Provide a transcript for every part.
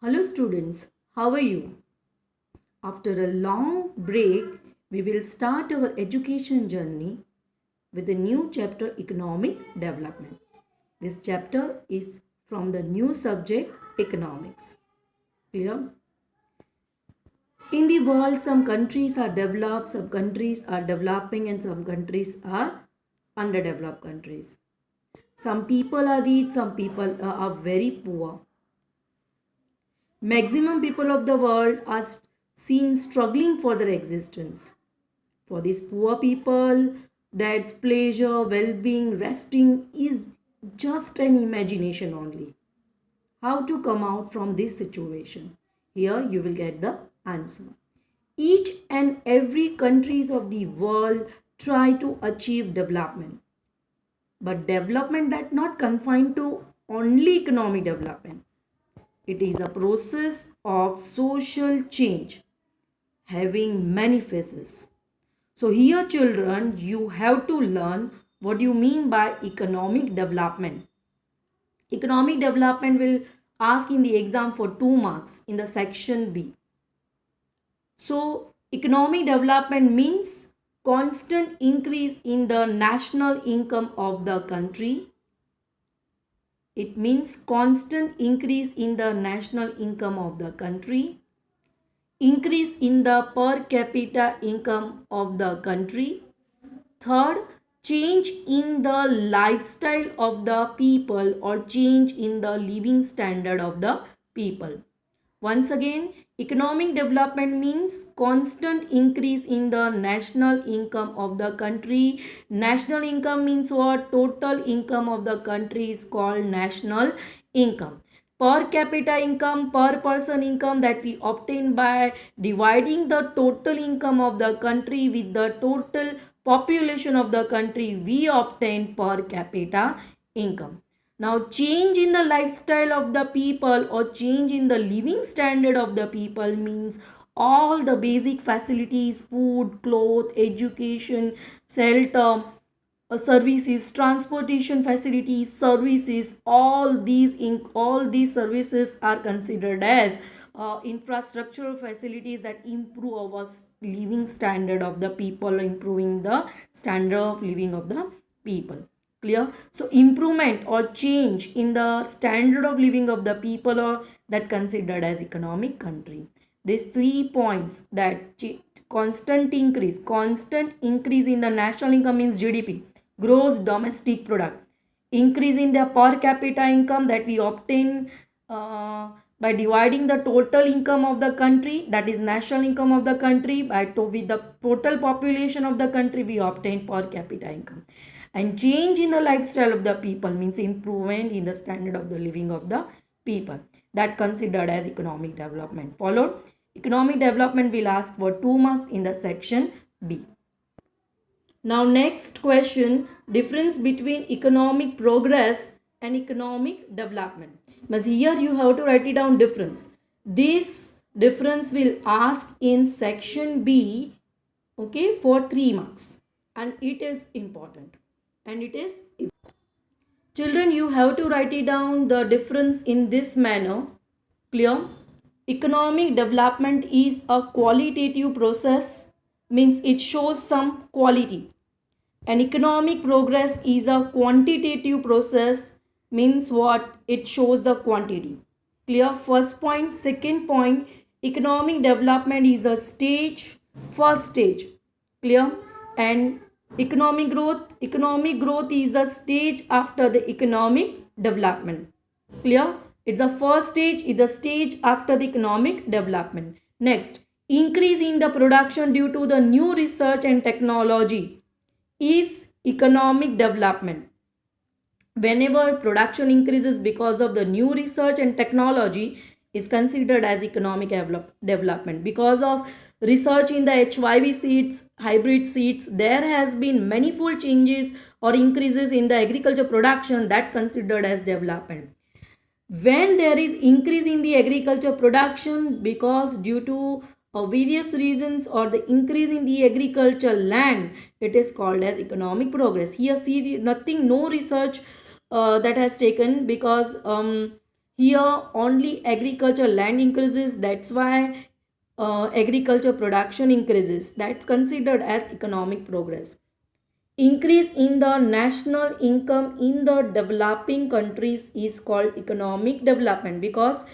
Hello students, how are you? After a long break, we will start our education journey with a new chapter Economic Development. This chapter is from the new subject Economics. Clear? In the world, some countries are developed, some countries are developing, and some countries are underdeveloped countries. Some people are rich, some people are very poor. Maximum people of the world are seen struggling for their existence. For these poor people, that's pleasure, well being, resting is just an imagination only. How to come out from this situation? Here you will get the answer. Each and every countries of the world try to achieve development. But development that not confined to only economic development. It is a process of social change having many phases. So here children, you have to learn what you mean by economic development. Economic development will ask in the exam for 2 marks in the section B. So economic development means constant increase in the national income of the country. It means constant increase in the national income of the country, increase in the per capita income of the country. Third, change in the lifestyle of the people or change in the living standard of the people. Once again, economic development means constant increase in the national income of the country. National income means what? Total income of the country is called national income. Per capita income, per person income that we obtain by dividing the total income of the country with the total population of the country, we obtain per capita income. Now, change in the lifestyle of the people or change in the living standard of the people means all the basic facilities, food, clothes, education, shelter, services, transportation facilities, services, all these services are considered as infrastructural facilities that improve our living standard of the people, improving the standard of living of the people. Clear? So improvement or change in the standard of living of the people are that considered as economic country. These 3 points that constant increase in the national income means GDP, gross domestic product, increase in the per capita income that we obtain by dividing the total income of the country, that is national income of the country, with the total population of the country, we obtain per capita income. And change in the lifestyle of the people means improvement in the standard of the living of the people, that considered as economic development. Followed, economic development will ask for 2 marks in the section B. Now next question, difference between economic progress and economic development. But here you have to write it down difference. This difference will ask in section B, okay, for 3 marks, and it is important. Children, you have to write it down the difference in this manner. Clear? Economic development is a qualitative process, means it shows some quality. And economic progress is a quantitative process, means what? It shows the quantity. Clear? First point. Second point, economic development is the first stage. Clear? And economic growth is the stage after the economic development. Clear? It's the first stage, is the stage after the economic development. Next, increase in the production due to the new research and technology is economic development. Whenever production increases because of the new research and technology is considered as economic development. Because of research in the HYV seeds, hybrid seeds, there has been manifold changes or increases in the agriculture production, that considered as development. When there is increase in the agriculture production because due to various reasons or the increase in the agricultural land, it is called as economic progress. Here see nothing, no research that has taken, because Here only agriculture land increases, that's why agriculture production increases, that's considered as economic progress. Increase in the national income in the developing countries is called economic development, because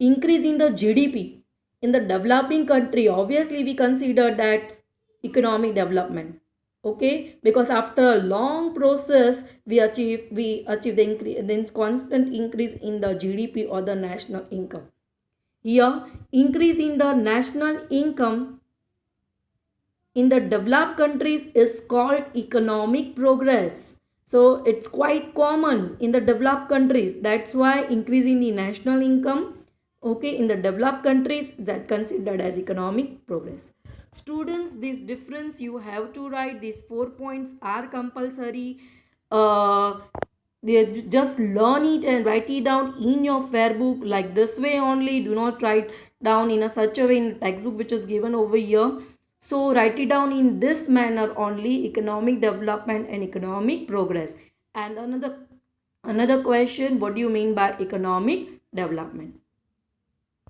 increase in the GDP in the developing country, obviously we consider that economic development. Okay, because after a long process we achieve the increase, then constant increase in the GDP or the national income. Here increase in the national income in the developed countries is called economic progress. So it's quite common in the developed countries. That's why increasing the national income, okay, in the developed countries, that considered as economic progress. Students, this difference you have to write. These 4 points are compulsory. They just learn it and write it down in your fair book like this way only. Do not write down in a such a way in textbook which is given over here. So write it down in this manner only: economic development and economic progress. And another question, what do you mean by economic development?